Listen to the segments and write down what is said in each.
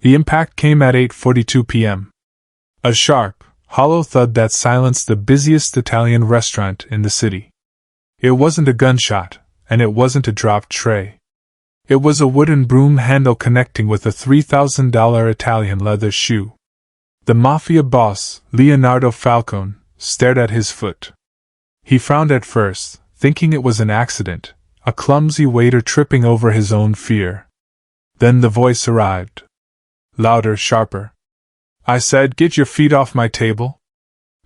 The impact came at 8:42 p.m. A sharp, hollow thud that silenced the busiest Italian restaurant in the city. It wasn't a gunshot, and it wasn't a dropped tray. It was a wooden broom handle connecting with a $3,000 Italian leather shoe. The Mafia boss, Leonardo Falcone, stared at his foot. He frowned at first, thinking it was an accident, a clumsy waiter tripping over his own fear. Then the voice arrived. Louder, sharper. I said, get your feet off my table.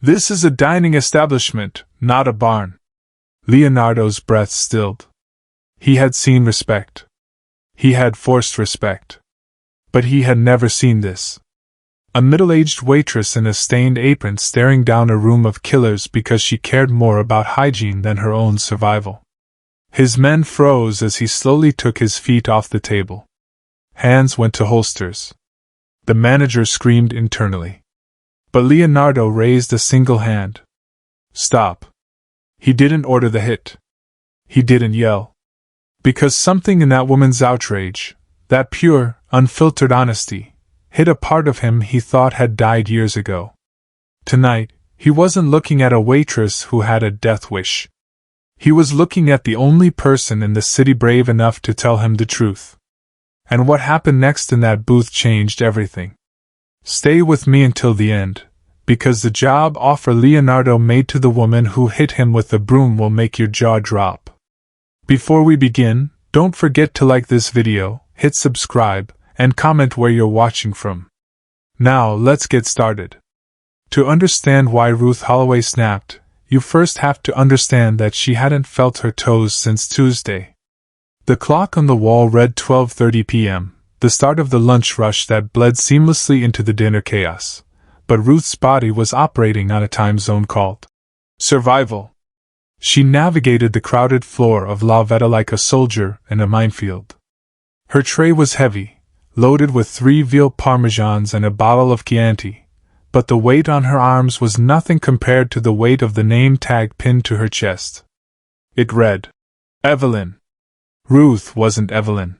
This is a dining establishment, not a barn. Leonardo's breath stilled. He had seen respect. He had forced respect. But he had never seen this. A middle-aged waitress in a stained apron staring down a room of killers because she cared more about hygiene than her own survival. His men froze as he slowly took his feet off the table. Hands went to holsters. The manager screamed internally. But Leonardo raised a single hand. Stop. He didn't order the hit. He didn't yell. Because something in that woman's outrage, that pure, unfiltered honesty, hit a part of him he thought had died years ago. Tonight, he wasn't looking at a waitress who had a death wish. He was looking at the only person in the city brave enough to tell him the truth. And what happened next in that booth changed everything. Stay with me until the end, because the job offer Leonardo made to the woman who hit him with the broom will make your jaw drop. Before we begin, don't forget to like this video, hit subscribe, and comment where you're watching from. Now let's get started. To understand why Ruth Holloway snapped, you first have to understand that she hadn't felt her toes since Tuesday. The clock on the wall read 12:30 p.m., the start of the lunch rush that bled seamlessly into the dinner chaos. But Ruth's body was operating on a time zone called survival. She navigated the crowded floor of La Veta like a soldier in a minefield. Her tray was heavy, loaded with 3 veal parmesans and a bottle of Chianti, but the weight on her arms was nothing compared to the weight of the name tag pinned to her chest. It read, Evelyn. Ruth wasn't Evelyn.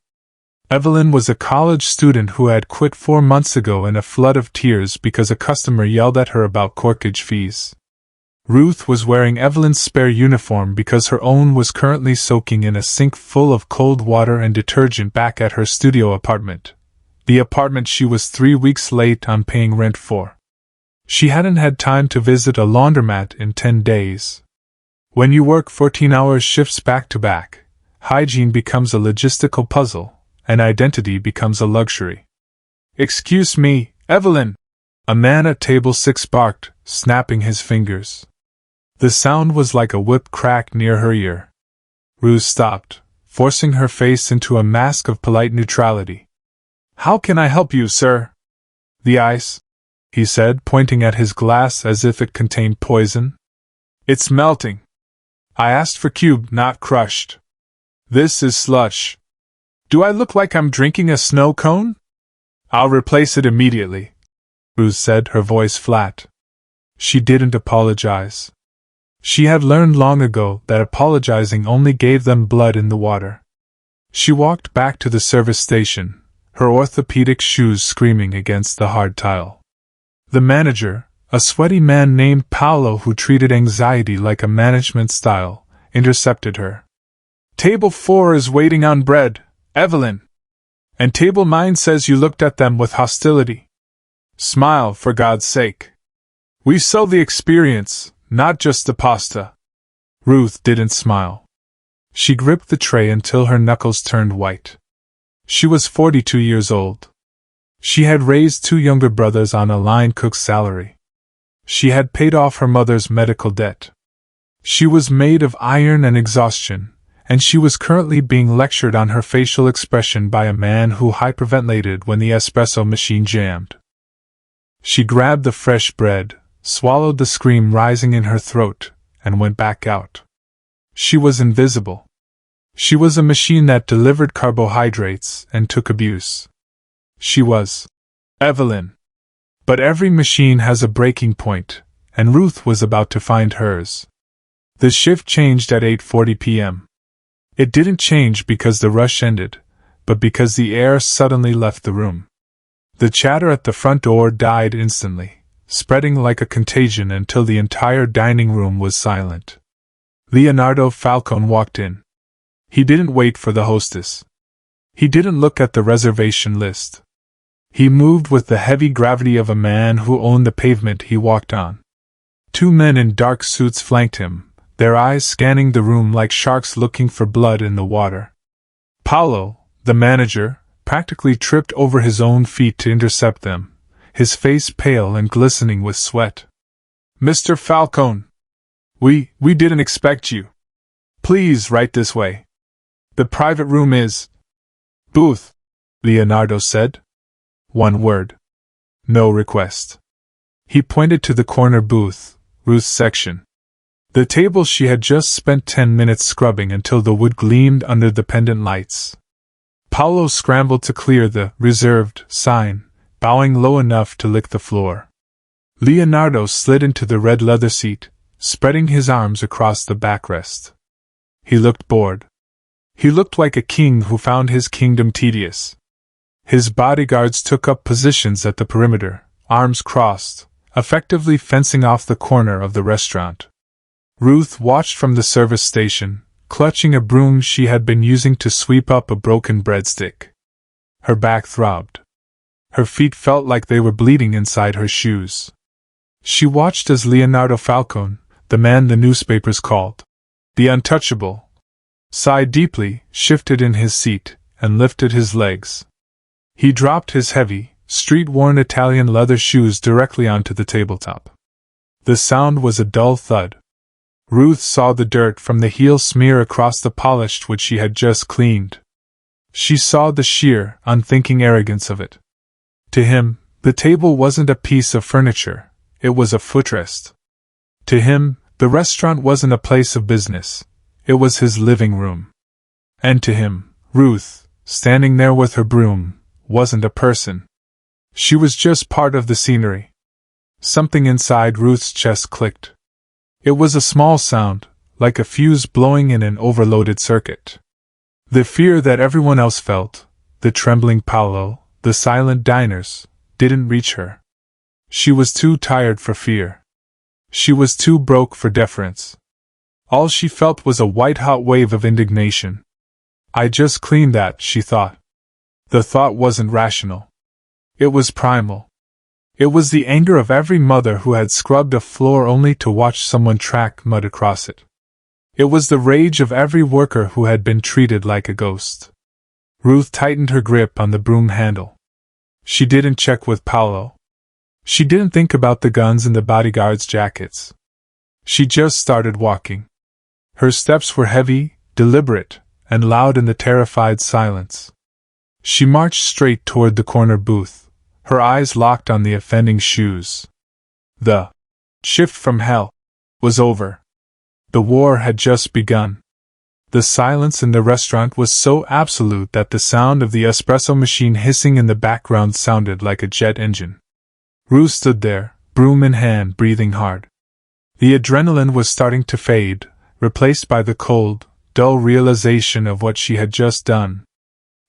Evelyn was a college student who had quit 4 months ago in a flood of tears because a customer yelled at her about corkage fees. Ruth was wearing Evelyn's spare uniform because her own was currently soaking in a sink full of cold water and detergent back at her studio apartment, the apartment she was 3 weeks late on paying rent for. She hadn't had time to visit a laundromat in 10 days. When you work 14-hour shifts back to back, hygiene becomes a logistical puzzle, and identity becomes a luxury. Excuse me, Evelyn! A man at table 6 barked, snapping his fingers. The sound was like a whip crack near her ear. Ruth stopped, forcing her face into a mask of polite neutrality. How can I help you, sir? The ice, he said, pointing at his glass as if it contained poison. It's melting. I asked for cubed, not crushed. This is slush. Do I look like I'm drinking a snow cone? I'll replace it immediately, Ruth said, her voice flat. She didn't apologize. She had learned long ago that apologizing only gave them blood in the water. She walked back to the service station, her orthopedic shoes screaming against the hard tile. The manager, a sweaty man named Paolo who treated anxiety like a management style, intercepted her. Table 4 is waiting on bread, Evelyn. And table 9 says you looked at them with hostility. Smile, for God's sake. We sell the experience, not just the pasta. Ruth didn't smile. She gripped the tray until her knuckles turned white. She was 42 years old. She had raised 2 younger brothers on a line cook's salary. She had paid off her mother's medical debt. She was made of iron and exhaustion, and she was currently being lectured on her facial expression by a man who hyperventilated when the espresso machine jammed. She grabbed the fresh bread, swallowed the scream rising in her throat, and went back out. She was invisible. She was a machine that delivered carbohydrates and took abuse. She was Evelyn. But every machine has a breaking point, and Ruth was about to find hers. The shift changed at 8:40 p.m. It didn't change because the rush ended, but because the air suddenly left the room. The chatter at the front door died instantly, spreading like a contagion until the entire dining room was silent. Leonardo Falcone walked in. He didn't wait for the hostess. He didn't look at the reservation list. He moved with the heavy gravity of a man who owned the pavement he walked on. Two men in dark suits flanked him, their eyes scanning the room like sharks looking for blood in the water. Paolo, the manager, practically tripped over his own feet to intercept them, his face pale and glistening with sweat. "Mr. Falcone! We didn't expect you. Please, right this way. The private room is..." "Booth," Leonardo said. One word. No request. He pointed to the corner booth, Ruth's section. The table she had just spent 10 minutes scrubbing until the wood gleamed under the pendant lights. Paolo scrambled to clear the "reserved" sign, bowing low enough to lick the floor. Leonardo slid into the red leather seat, spreading his arms across the backrest. He looked bored. He looked like a king who found his kingdom tedious. His bodyguards took up positions at the perimeter, arms crossed, effectively fencing off the corner of the restaurant. Ruth watched from the service station, clutching a broom she had been using to sweep up a broken breadstick. Her back throbbed. Her feet felt like they were bleeding inside her shoes. She watched as Leonardo Falcone, the man the newspapers called the untouchable, sighed deeply, shifted in his seat, and lifted his legs. He dropped his heavy, street-worn Italian leather shoes directly onto the tabletop. The sound was a dull thud. Ruth saw the dirt from the heel smear across the polished wood she had just cleaned. She saw the sheer, unthinking arrogance of it. To him, the table wasn't a piece of furniture, it was a footrest. To him, the restaurant wasn't a place of business, it was his living room. And to him, Ruth, standing there with her broom, wasn't a person. She was just part of the scenery. Something inside Ruth's chest clicked. It was a small sound, like a fuse blowing in an overloaded circuit. The fear that everyone else felt, the trembling Paolo, the silent diners, didn't reach her. She was too tired for fear. She was too broke for deference. All she felt was a white-hot wave of indignation. "I just cleaned that," she thought. The thought wasn't rational. It was primal. It was the anger of every mother who had scrubbed a floor only to watch someone track mud across it. It was the rage of every worker who had been treated like a ghost. Ruth tightened her grip on the broom handle. She didn't check with Paolo. She didn't think about the guns and the bodyguards' jackets. She just started walking. Her steps were heavy, deliberate, and loud in the terrified silence. She marched straight toward the corner booth, her eyes locked on the offending shoes. The shift from hell was over. The war had just begun. The silence in the restaurant was so absolute that the sound of the espresso machine hissing in the background sounded like a jet engine. Ruth stood there, broom in hand, breathing hard. The adrenaline was starting to fade, replaced by the cold, dull realization of what she had just done.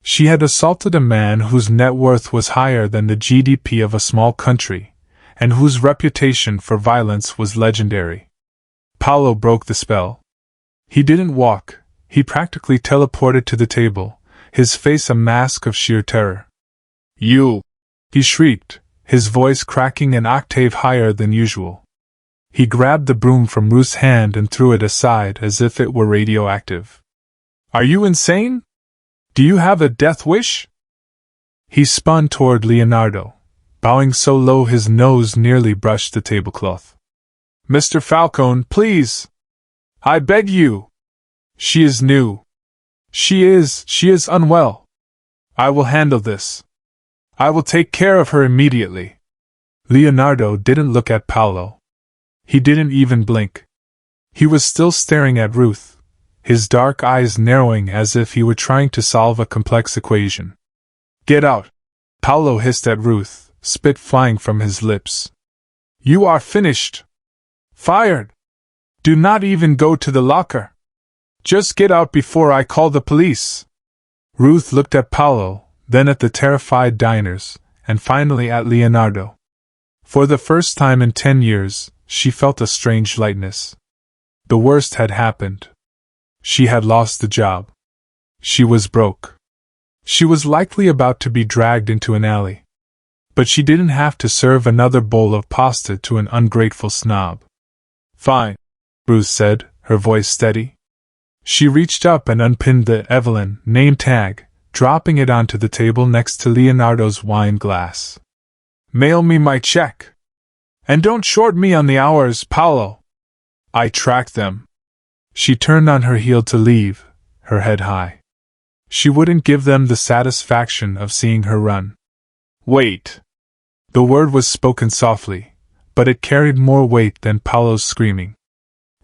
She had assaulted a man whose net worth was higher than the GDP of a small country, and whose reputation for violence was legendary. Paolo broke the spell. He didn't walk, he practically teleported to the table, his face a mask of sheer terror. "You!" he shrieked, his voice cracking an octave higher than usual. He grabbed the broom from Ruth's hand and threw it aside as if it were radioactive. "Are you insane? Do you have a death wish?" He spun toward Leonardo, bowing so low his nose nearly brushed the tablecloth. "Mr. Falcone, please! I beg you! She is new. She is unwell. I will handle this. I will take care of her immediately." Leonardo didn't look at Paolo. He didn't even blink. He was still staring at Ruth, his dark eyes narrowing as if he were trying to solve a complex equation. "Get out!" Paolo hissed at Ruth, spit flying from his lips. "You are finished! Fired! Do not even go to the locker! Just get out before I call the police!" Ruth looked at Paolo, then at the terrified diners, and finally at Leonardo. For the first time in 10 years, she felt a strange lightness. The worst had happened. She had lost the job. She was broke. She was likely about to be dragged into an alley. But she didn't have to serve another bowl of pasta to an ungrateful snob. "Fine," Ruth said, her voice steady. She reached up and unpinned the Evelyn name tag, dropping it onto the table next to Leonardo's wine glass. "Mail me my check. And don't short me on the hours, Paolo. I tracked them." She turned on her heel to leave, her head high. She wouldn't give them the satisfaction of seeing her run. "Wait." The word was spoken softly, but it carried more weight than Paolo's screaming.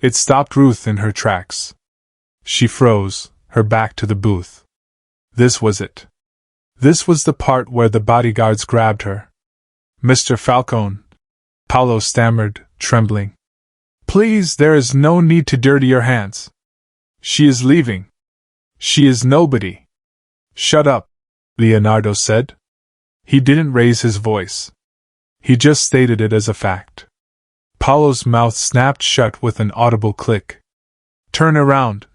It stopped Ruth in her tracks. She froze, her back to the booth. This was it. This was the part where the bodyguards grabbed her. "Mr. Falcone," Paolo stammered, trembling. "Please, there is no need to dirty your hands. She is leaving. She is nobody." "Shut up," Leonardo said. He didn't raise his voice. He just stated it as a fact. Paolo's mouth snapped shut with an audible click. "Turn around,"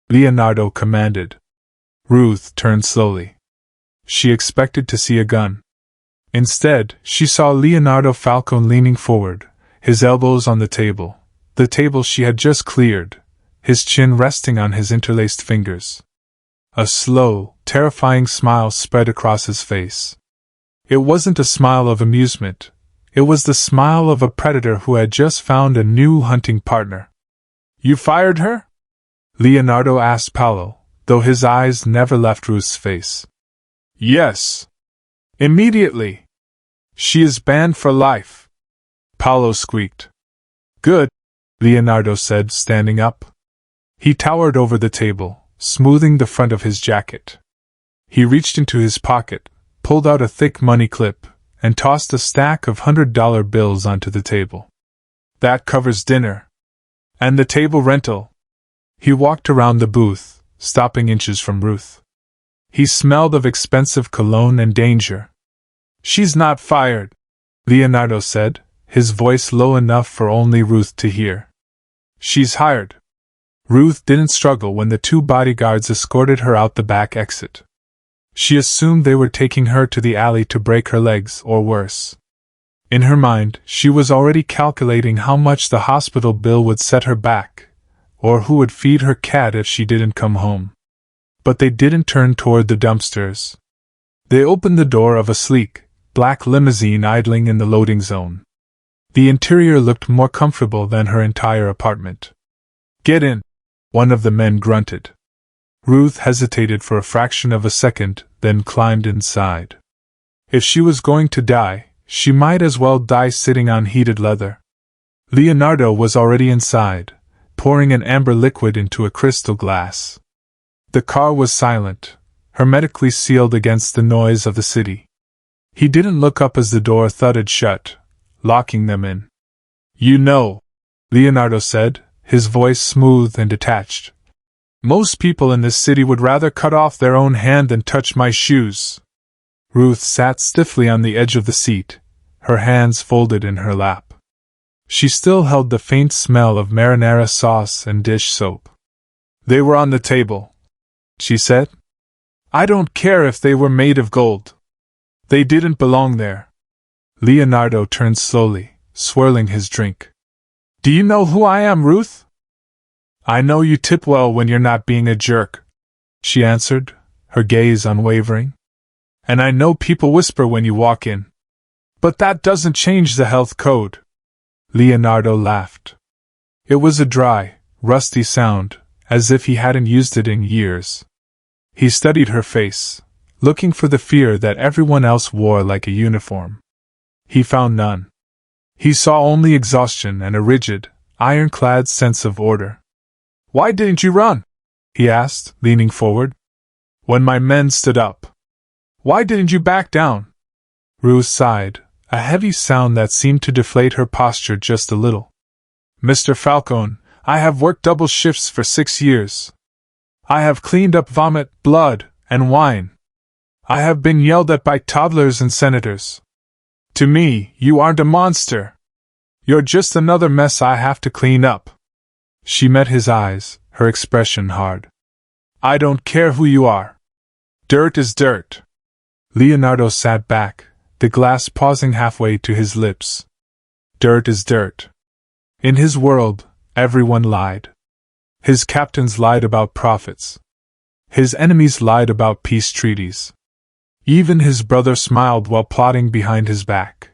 Leonardo commanded. Ruth turned slowly. She expected to see a gun. Instead, she saw Leonardo Falcone leaning forward, his elbows on the table she had just cleared, his chin resting on his interlaced fingers. A slow, terrifying smile spread across his face. It wasn't a smile of amusement. It was the smile of a predator who had just found a new hunting partner. "You fired her?" Leonardo asked Paolo, though his eyes never left Ruth's face. "Yes. Immediately. She is banned for life," Paolo squeaked. "Good," Leonardo said, standing up. He towered over the table, smoothing the front of his jacket. He reached into his pocket, pulled out a thick money clip, and tossed a stack of $100 bills onto the table. "That covers dinner. And the table rental." He walked around the booth, stopping inches from Ruth. He smelled of expensive cologne and danger. "She's not fired," Leonardo said, his voice low enough for only Ruth to hear. "She's hired." Ruth didn't struggle when the two bodyguards escorted her out the back exit. She assumed they were taking her to the alley to break her legs or worse. In her mind, she was already calculating how much the hospital bill would set her back, or who would feed her cat if she didn't come home. But they didn't turn toward the dumpsters. They opened the door of a sleek, black limousine idling in the loading zone. The interior looked more comfortable than her entire apartment. "Get in," one of the men grunted. Ruth hesitated for a fraction of a second, then climbed inside. If she was going to die, she might as well die sitting on heated leather. Leonardo was already inside, pouring an amber liquid into a crystal glass. The car was silent, hermetically sealed against the noise of the city. He didn't look up as the door thudded shut, locking them in. "You know," Leonardo said, his voice smooth and detached. "Most people in this city would rather cut off their own hand than touch my shoes." Ruth sat stiffly on the edge of the seat, her hands folded in her lap. She still held the faint smell of marinara sauce and dish soap. "They were on the table," she said. "I don't care if they were made of gold. They didn't belong there." Leonardo turned slowly, swirling his drink. "Do you know who I am, Ruth?" "I know you tip well when you're not being a jerk," she answered, her gaze unwavering. "And I know people whisper when you walk in. But that doesn't change the health code." Leonardo laughed. It was a dry, rusty sound, as if he hadn't used it in years. He studied her face, looking for the fear that everyone else wore like a uniform. He found none. He saw only exhaustion and a rigid, ironclad sense of order. "Why didn't you run?" he asked, leaning forward. "When my men stood up." "Why didn't you back down?" Ruth sighed, a heavy sound that seemed to deflate her posture just a little. "Mr. Falcone, I have worked double shifts for 6 years. I have cleaned up vomit, blood, and wine. I have been yelled at by toddlers and senators. To me, you aren't a monster. You're just another mess I have to clean up. She met his eyes, her expression hard. I don't care who you are. Dirt is dirt. Leonardo sat back, the glass pausing halfway to his lips. Dirt is dirt. In his world, everyone lied. His captains lied about profits. His enemies lied about peace treaties. Even his brother smiled while plotting behind his back.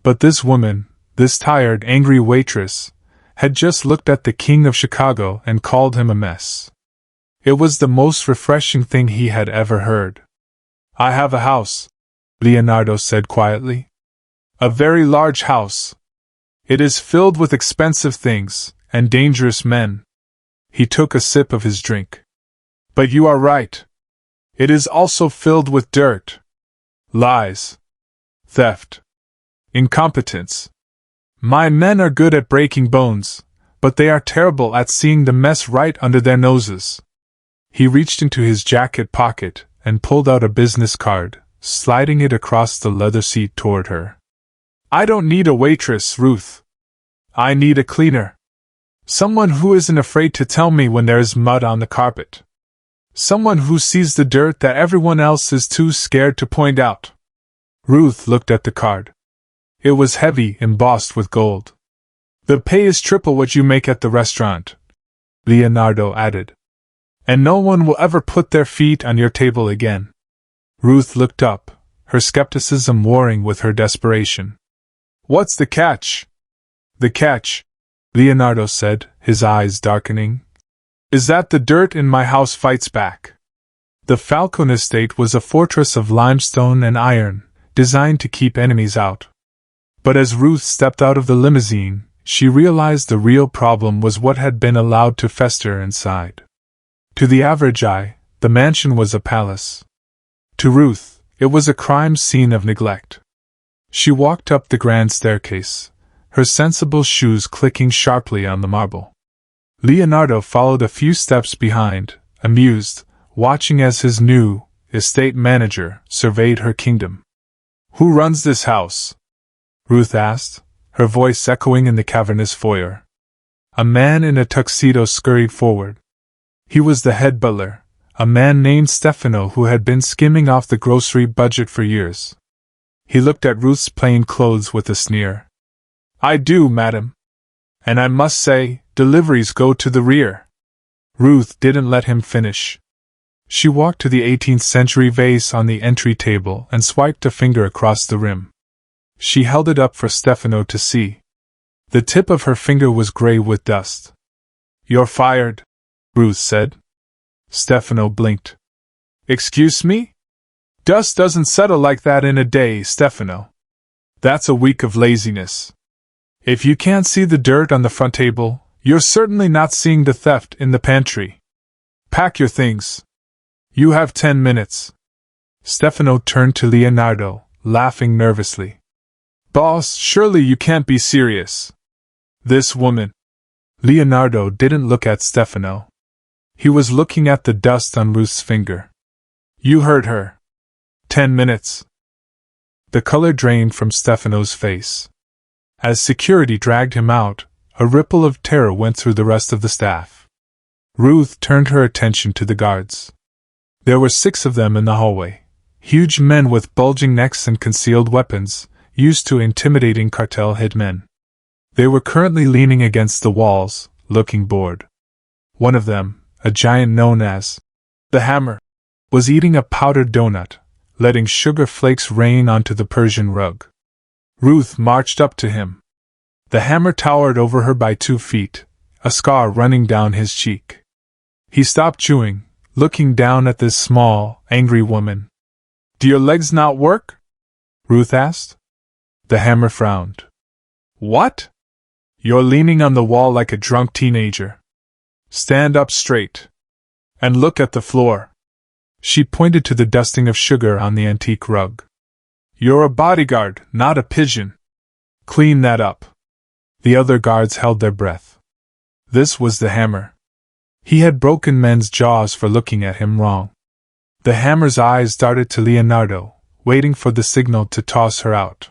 But this woman, this tired, angry waitress, had just looked at the King of Chicago and called him a mess. It was the most refreshing thing he had ever heard. I have a house, Leonardo said quietly. A very large house. It is filled with expensive things and dangerous men. He took a sip of his drink. But you are right. It is also filled with dirt. Lies. Theft. Incompetence. My men are good at breaking bones, but they are terrible at seeing the mess right under their noses. He reached into his jacket pocket and pulled out a business card, sliding it across the leather seat toward her. I don't need a waitress, Ruth. I need a cleaner. Someone who isn't afraid to tell me when there is mud on the carpet. Someone who sees the dirt that everyone else is too scared to point out. Ruth looked at the card. It was heavy, embossed with gold. The pay is triple what you make at the restaurant, Leonardo added. And no one will ever put their feet on your table again. Ruth looked up, her skepticism warring with her desperation. What's the catch? The catch, Leonardo said, his eyes darkening, is that the dirt in my house fights back. The Falcon estate was a fortress of limestone and iron, designed to keep enemies out. But as Ruth stepped out of the limousine, she realized the real problem was what had been allowed to fester inside. To the average eye, the mansion was a palace. To Ruth, it was a crime scene of neglect. She walked up the grand staircase, her sensible shoes clicking sharply on the marble. Leonardo followed a few steps behind, amused, watching as his new estate manager surveyed her kingdom. Who runs this house? Ruth asked, her voice echoing in the cavernous foyer. A man in a tuxedo scurried forward. He was the head butler, a man named Stefano who had been skimming off the grocery budget for years. He looked at Ruth's plain clothes with a sneer. I do, madam. And I must say, deliveries go to the rear. Ruth didn't let him finish. She walked to the 18th century vase on the entry table and swiped a finger across the rim. She held it up for Stefano to see. The tip of her finger was gray with dust. You're fired, Ruth said. Stefano blinked. Excuse me? Dust doesn't settle like that in a day, Stefano. That's a week of laziness. If you can't see the dirt on the front table, you're certainly not seeing the theft in the pantry. Pack your things. You have 10 minutes. Stefano turned to Leonardo, laughing nervously. Boss, surely you can't be serious. This woman. Leonardo didn't look at Stefano. He was looking at the dust on Ruth's finger. You heard her. 10 minutes. The color drained from Stefano's face. As security dragged him out, a ripple of terror went through the rest of the staff. Ruth turned her attention to the guards. There were 6 of them in the hallway, huge men with bulging necks and concealed weapons, used to intimidating cartel hitmen. They were currently leaning against the walls, looking bored. One of them, a giant known as the Hammer, was eating a powdered donut, letting sugar flakes rain onto the Persian rug. Ruth marched up to him. The Hammer towered over her by 2 feet, a scar running down his cheek. He stopped chewing, looking down at this small, angry woman. Do your legs not work? Ruth asked. The Hammer frowned. What? You're leaning on the wall like a drunk teenager. Stand up straight. And look at the floor. She pointed to the dusting of sugar on the antique rug. You're a bodyguard, not a pigeon. Clean that up. The other guards held their breath. This was the Hammer. He had broken men's jaws for looking at him wrong. The hammer's eyes darted to Leonardo, waiting for the signal to toss her out.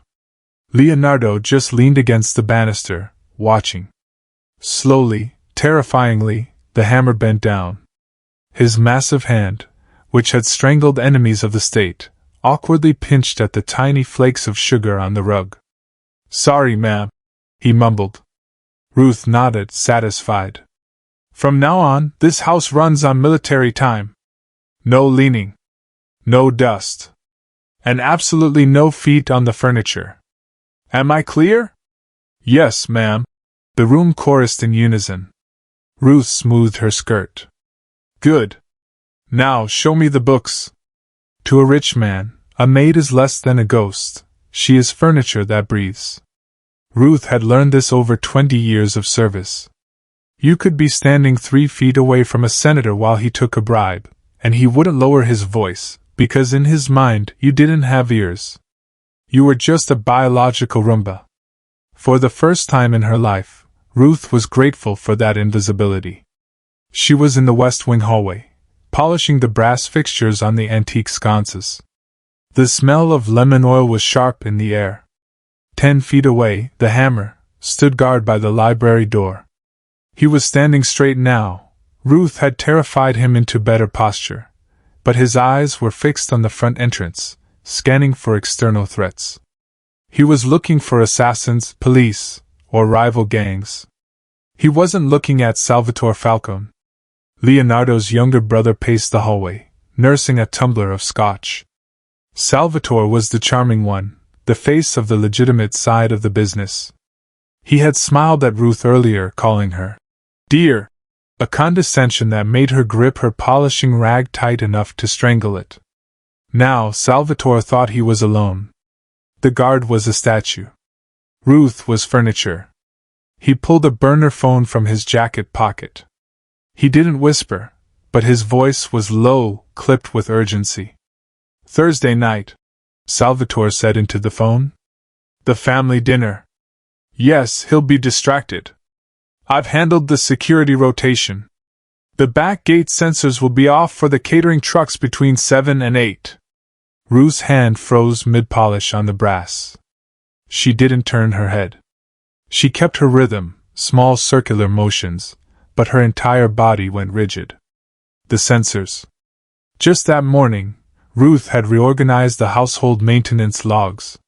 Leonardo just leaned against the banister, watching. Slowly, terrifyingly, the hammer bent down. His massive hand, which had strangled enemies of the state, awkwardly pinched at the tiny flakes of sugar on the rug. "Sorry, ma'am," he mumbled. Ruth nodded, satisfied. "From now on, this house runs on military time. No leaning. No dust. And absolutely no feet on the furniture. Am I clear?" "Yes, ma'am," the room chorused in unison. Ruth smoothed her skirt. "Good. Now show me the books." To a rich man, a maid is less than a ghost. She is furniture that breathes. Ruth had learned this over 20 years of service. You could be standing 3 feet away from a senator while he took a bribe, and he wouldn't lower his voice, because in his mind you didn't have ears. You were just a biological Roomba. For the first time in her life, Ruth was grateful for that invisibility. She was in the West Wing hallway, polishing the brass fixtures on the antique sconces. The smell of lemon oil was sharp in the air. 10 feet away, the hammer stood guard by the library door. He was standing straight now. Ruth had terrified him into better posture, but his eyes were fixed on the front entrance, scanning for external threats. He was looking for assassins, police, or rival gangs. He wasn't looking at Salvatore Falcone. Leonardo's younger brother paced the hallway, nursing a tumbler of scotch. Salvatore was the charming one, the face of the legitimate side of the business. He had smiled at Ruth earlier, calling her dear, a condescension that made her grip her polishing rag tight enough to strangle it. Now Salvatore thought he was alone. The guard was a statue. Ruth was furniture. He pulled a burner phone from his jacket pocket. He didn't whisper, but his voice was low, clipped with urgency. "Thursday night," Salvatore said into the phone. "The family dinner." "Yes, he'll be distracted. I've handled the security rotation. The back gate sensors will be off for the catering trucks between 7 and 8. Ruth's hand froze mid-polish on the brass. She didn't turn her head. She kept her rhythm, small circular motions, but her entire body went rigid. The sensors. Just that morning, Ruth had reorganized the household maintenance logs.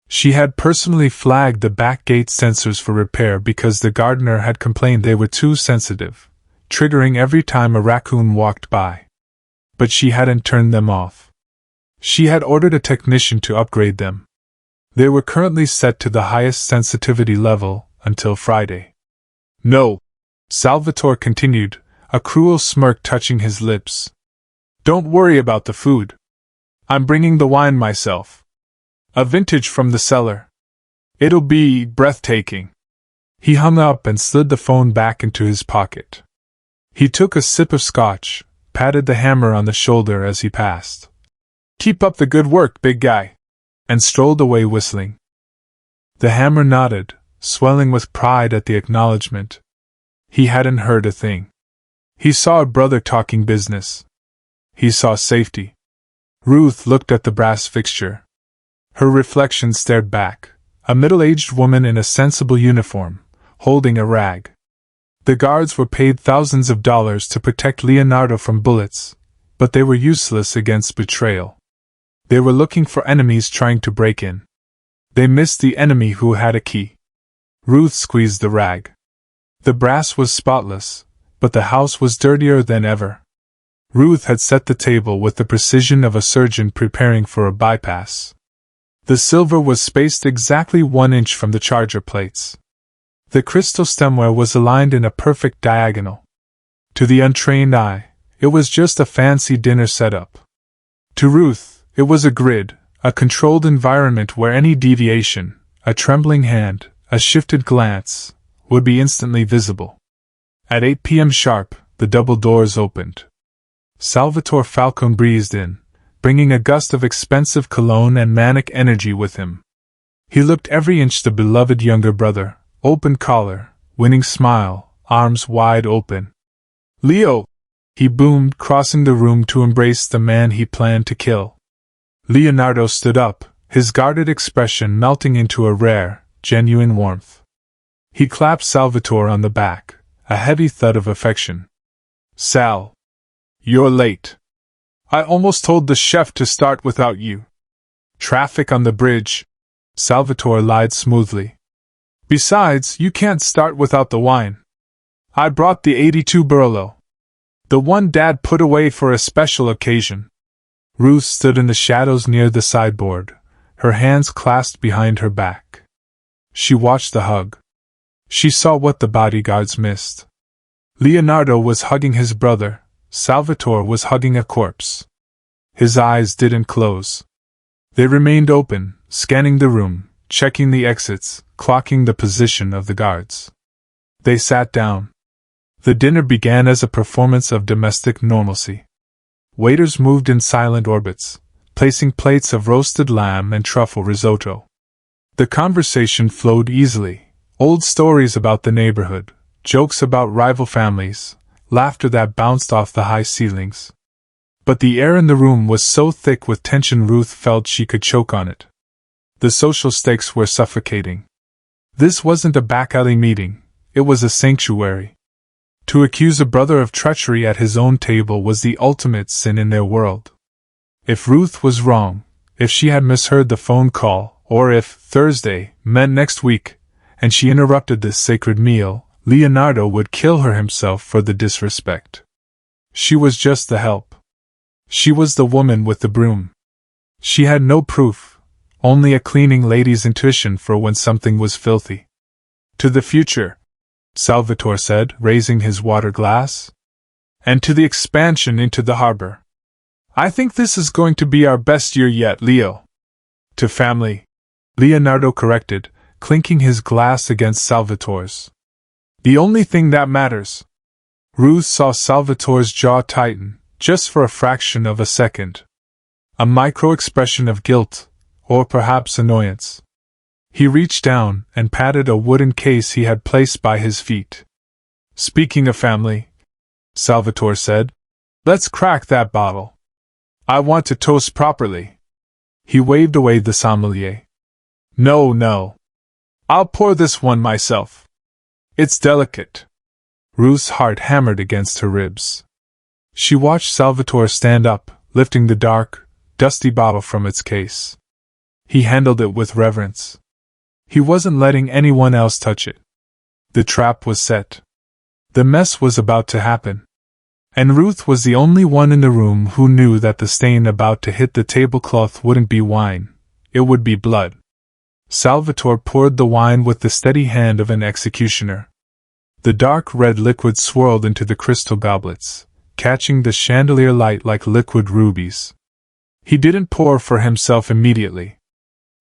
She had personally flagged the back gate sensors for repair because the gardener had complained they were too sensitive, triggering every time a raccoon walked by. But she hadn't turned them off. She had ordered a technician to upgrade them. They were currently set to the highest sensitivity level until Friday. "No," Salvatore continued, a cruel smirk touching his lips. "Don't worry about the food. I'm bringing the wine myself. A vintage from the cellar. It'll be breathtaking." He hung up and slid the phone back into his pocket. He took a sip of scotch, patted the hammer on the shoulder as he passed. "Keep up the good work, big guy," and strolled away whistling. The hammer nodded, swelling with pride at the acknowledgement. He hadn't heard a thing. He saw a brother talking business. He saw safety. Ruth looked at the brass fixture. Her reflection stared back, a middle-aged woman in a sensible uniform, holding a rag. The guards were paid thousands of dollars to protect Leonardo from bullets, but they were useless against betrayal. They were looking for enemies trying to break in. They missed the enemy who had a key. Ruth squeezed the rag. The brass was spotless, but the house was dirtier than ever. Ruth had set the table with the precision of a surgeon preparing for a bypass. The silver was spaced exactly 1 inch from the charger plates. The crystal stemware was aligned in a perfect diagonal. To the untrained eye, it was just a fancy dinner setup. To Ruth, it was a grid, a controlled environment where any deviation, a trembling hand, a shifted glance, would be instantly visible. At 8 p.m. sharp, the double doors opened. Salvatore Falcone breezed in, bringing a gust of expensive cologne and manic energy with him. He looked every inch the beloved younger brother, open collar, winning smile, arms wide open. "Leo!" he boomed, crossing the room to embrace the man he planned to kill. Leonardo stood up, his guarded expression melting into a rare, genuine warmth. He clapped Salvatore on the back, a heavy thud of affection. "Sal, you're late. I almost told the chef to start without you." "Traffic on the bridge," Salvatore lied smoothly. "Besides, you can't start without the wine. I brought the 82 Barolo. The one Dad put away for a special occasion." Ruth stood in the shadows near the sideboard, her hands clasped behind her back. She watched the hug. She saw what the bodyguards missed. Leonardo was hugging his brother, Salvatore was hugging a corpse. His eyes didn't close. They remained open, scanning the room, checking the exits, clocking the position of the guards. They sat down. The dinner began as a performance of domestic normalcy. Waiters moved in silent orbits, placing plates of roasted lamb and truffle risotto. The conversation flowed easily. Old stories about the neighborhood, jokes about rival families, laughter that bounced off the high ceilings. But the air in the room was so thick with tension Ruth felt she could choke on it. The social stakes were suffocating. This wasn't a back-alley meeting, it was a sanctuary. To accuse a brother of treachery at his own table was the ultimate sin in their world. If Ruth was wrong, if she had misheard the phone call, or if Thursday meant next week, and she interrupted this sacred meal, Leonardo would kill her himself for the disrespect. She was just the help. She was the woman with the broom. She had no proof, only a cleaning lady's intuition for when something was filthy. "To the future," Salvatore said, raising his water glass. "And to the expansion into the harbor. I think this is going to be our best year yet, Leo." "To family," Leonardo corrected, clinking his glass against Salvatore's. "The only thing that matters." Ruth saw Salvatore's jaw tighten, just for a fraction of a second. A micro-expression of guilt, or perhaps annoyance. He reached down and patted a wooden case he had placed by his feet. "Speaking of family," Salvatore said, "let's crack that bottle. I want to toast properly." He waved away the sommelier. No. I'll pour this one myself. It's delicate." Ruth's heart hammered against her ribs. She watched Salvatore stand up, lifting the dark, dusty bottle from its case. He handled it with reverence. He wasn't letting anyone else touch it. The trap was set. The mess was about to happen. And Ruth was the only one in the room who knew that the stain about to hit the tablecloth wouldn't be wine, it would be blood. Salvatore poured the wine with the steady hand of an executioner. The dark red liquid swirled into the crystal goblets, catching the chandelier light like liquid rubies. He didn't pour for himself immediately.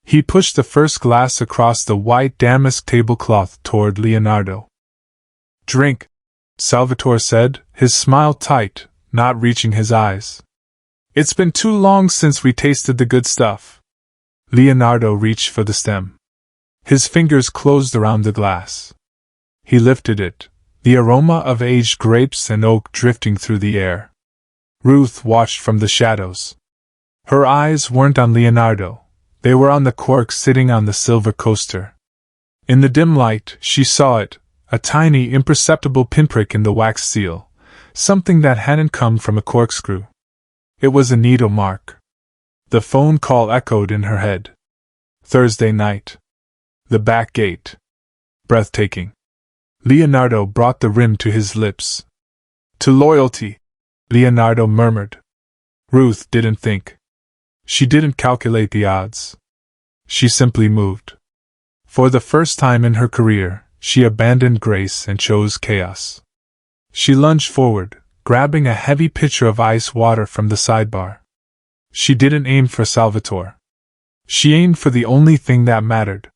He pushed the first glass across the white damask tablecloth toward Leonardo. "Drink," Salvatore said, his smile tight, not reaching his eyes. "It's been too long since we tasted the good stuff." Leonardo reached for the stem. His fingers closed around the glass. He lifted it, the aroma of aged grapes and oak drifting through the air. Ruth watched from the shadows. Her eyes weren't on Leonardo, they were on the cork sitting on the silver coaster. In the dim light, she saw it, a tiny, imperceptible pinprick in the wax seal, something that hadn't come from a corkscrew. It was a needle mark. The phone call echoed in her head. Thursday night. The back gate. Breathtaking. Leonardo brought the rim to his lips. "To loyalty," Leonardo murmured. Ruth didn't think. She didn't calculate the odds. She simply moved. For the first time in her career, she abandoned grace and chose chaos. She lunged forward, grabbing a heavy pitcher of ice water from the sidebar. She didn't aim for Salvatore. She aimed for the only thing that mattered.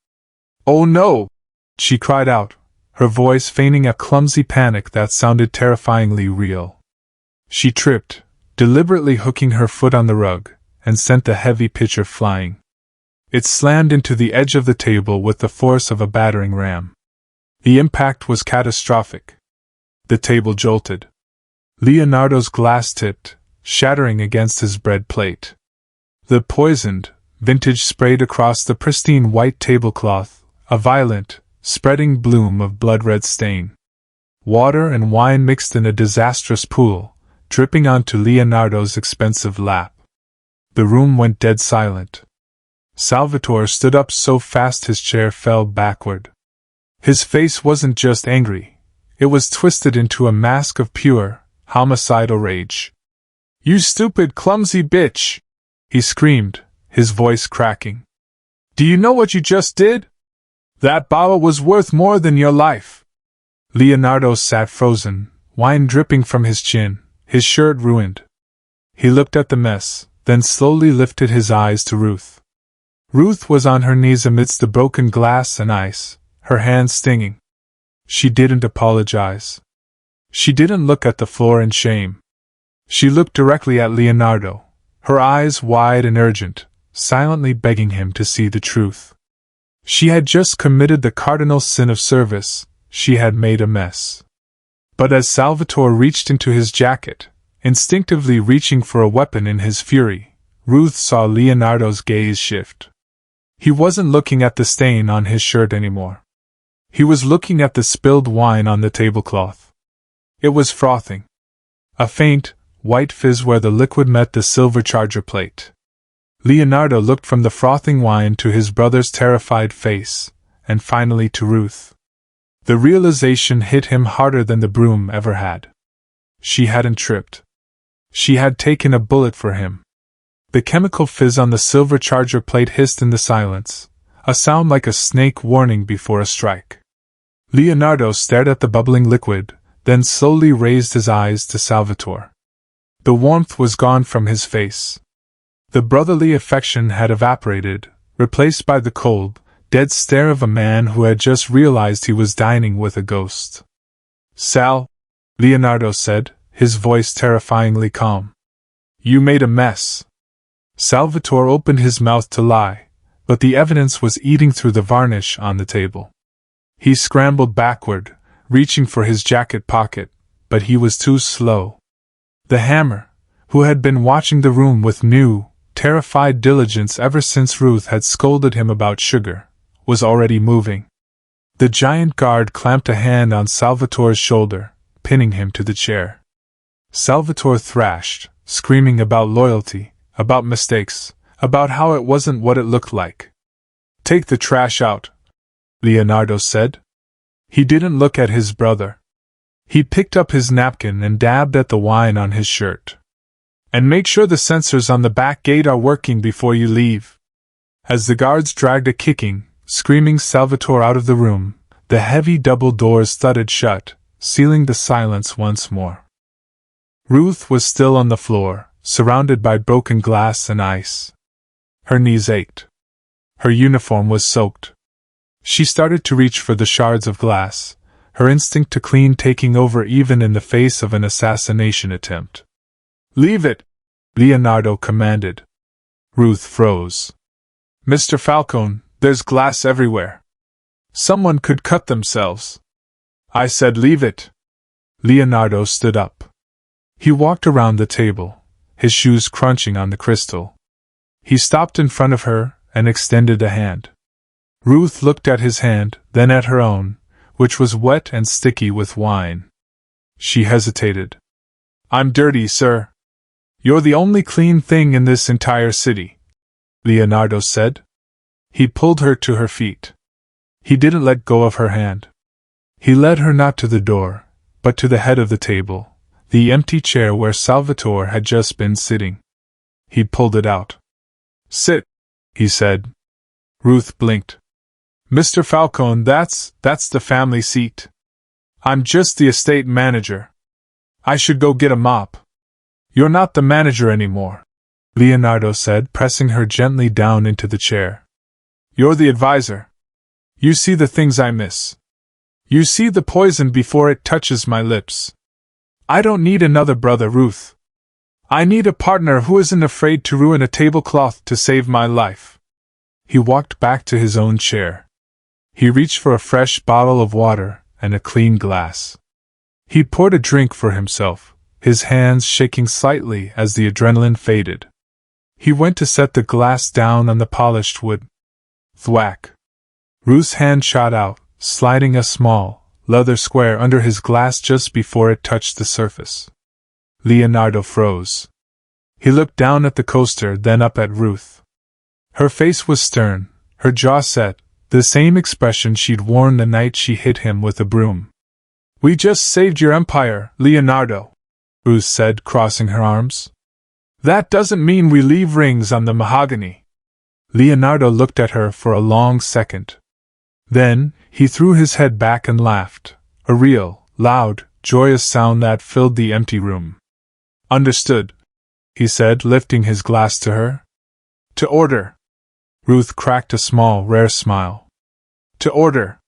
"Oh no!" she cried out, her voice feigning a clumsy panic that sounded terrifyingly real. She tripped, deliberately hooking her foot on the rug, and sent the heavy pitcher flying. It slammed into the edge of the table with the force of a battering ram. The impact was catastrophic. The table jolted. Leonardo's glass tipped, shattering against his bread plate. The poisoned vintage sprayed across the pristine white tablecloth, a violent, spreading bloom of blood-red stain. Water and wine mixed in a disastrous pool, dripping onto Leonardo's expensive lap. The room went dead silent. Salvatore stood up so fast his chair fell backward. His face wasn't just angry, it was twisted into a mask of pure, homicidal rage. "You stupid, clumsy bitch!" he screamed, his voice cracking. "Do you know what you just did? That bottle was worth more than your life." Leonardo sat frozen, wine dripping from his chin, his shirt ruined. He looked at the mess, then slowly lifted his eyes to Ruth. Ruth was on her knees amidst the broken glass and ice, her hands stinging. She didn't apologize. She didn't look at the floor in shame. She looked directly at Leonardo, her eyes wide and urgent, silently begging him to see the truth. She had just committed the cardinal sin of service, she had made a mess. But as Salvatore reached into his jacket, instinctively reaching for a weapon in his fury, Ruth saw Leonardo's gaze shift. He wasn't looking at the stain on his shirt anymore. He was looking at the spilled wine on the tablecloth. It was frothing. A faint, white fizz where the liquid met the silver charger plate. Leonardo looked from the frothing wine to his brother's terrified face, and finally to Ruth. The realization hit him harder than the broom ever had. She hadn't tripped. She had taken a bullet for him. The chemical fizz on the silver charger plate hissed in the silence, a sound like a snake warning before a strike. Leonardo stared at the bubbling liquid, then slowly raised his eyes to Salvatore. The warmth was gone from his face. The brotherly affection had evaporated, replaced by the cold, dead stare of a man who had just realized he was dining with a ghost. "Sal," Leonardo said, his voice terrifyingly calm. "You made a mess." Salvatore opened his mouth to lie, but the evidence was eating through the varnish on the table. He scrambled backward, reaching for his jacket pocket, but he was too slow. The hammer, who had been watching the room with new, terrified diligence ever since Ruth had scolded him about sugar, was already moving. The giant guard clamped a hand on Salvatore's shoulder, pinning him to the chair. Salvatore thrashed, screaming about loyalty, about mistakes, about how it wasn't what it looked like. "Take the trash out," Leonardo said. He didn't look at his brother. He picked up his napkin and dabbed at the wine on his shirt. "And make sure the sensors on the back gate are working before you leave." As the guards dragged a kicking, screaming Salvatore out of the room, the heavy double doors thudded shut, sealing the silence once more. Ruth was still on the floor, surrounded by broken glass and ice. Her knees ached. Her uniform was soaked. She started to reach for the shards of glass, her instinct to clean taking over even in the face of an assassination attempt. "Leave it," Leonardo commanded. Ruth froze. "Mr. Falcone, there's glass everywhere. Someone could cut themselves." "I said leave it." Leonardo stood up. He walked around the table, his shoes crunching on the crystal. He stopped in front of her and extended a hand. Ruth looked at his hand, then at her own, which was wet and sticky with wine. She hesitated. "I'm dirty, sir." "You're the only clean thing in this entire city," Leonardo said. He pulled her to her feet. He didn't let go of her hand. He led her not to the door, but to the head of the table, the empty chair where Salvatore had just been sitting. He pulled it out. "Sit," he said. Ruth blinked. "Mr. Falcone, that's the family seat. I'm just the estate manager. I should go get a mop." "You're not the manager anymore," Leonardo said, pressing her gently down into the chair. "You're the advisor. You see the things I miss. You see the poison before it touches my lips. I don't need another brother, Ruth. I need a partner who isn't afraid to ruin a tablecloth to save my life." He walked back to his own chair. He reached for a fresh bottle of water and a clean glass. He poured a drink for himself, his hands shaking slightly as the adrenaline faded. He went to set the glass down on the polished wood. Thwack! Ruth's hand shot out, sliding a small, leather square under his glass just before it touched the surface. Leonardo froze. He looked down at the coaster, then up at Ruth. Her face was stern, her jaw set, the same expression she'd worn the night she hit him with a broom. "We just saved your empire, Leonardo," Ruth said, crossing her arms. "That doesn't mean we leave rings on the mahogany." Leonardo looked at her for a long second. Then, he threw his head back and laughed, a real, loud, joyous sound that filled the empty room. "Understood," he said, lifting his glass to her. "To order." Ruth cracked a small, rare smile. "To order,"